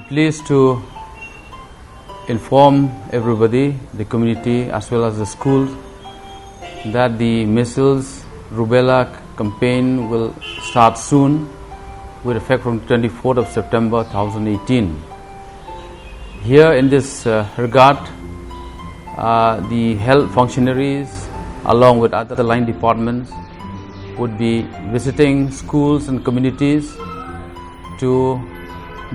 pleased to inform everybody, the community as well as the schools, that the measles rubella campaign will start soon with effect from 24th of September 2018. Here in this regard, the health functionaries along with other line departments would be visiting schools and communities to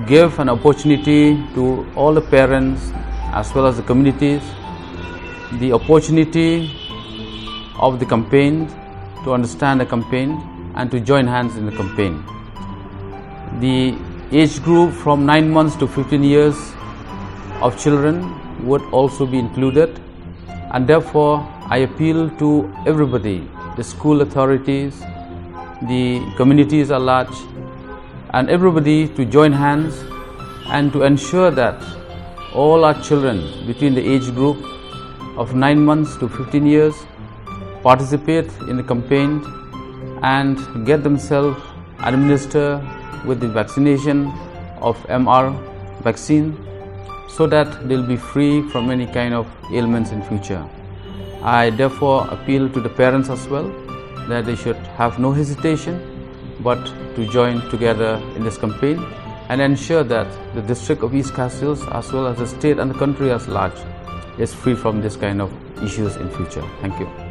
give an opportunity to all the parents as well as the communities the opportunity of the campaign, to understand the campaign and to join hands in the campaign. The age group from 9 months to 15 years of children would also be included, and therefore I appeal to everybody, the school authorities, the communities at large, and everybody to join hands and to ensure that all our children between the age group of 9 months to 15 years participate in the campaign and get themselves administered with the vaccination of MR vaccine, so that they'll be free from any kind of ailments in future. I therefore appeal to the parents as well that they should have no hesitation but to join together in this campaign and ensure that the district of East Castiles as well as the state and the country as large is free from this kind of issues in future. Thank you.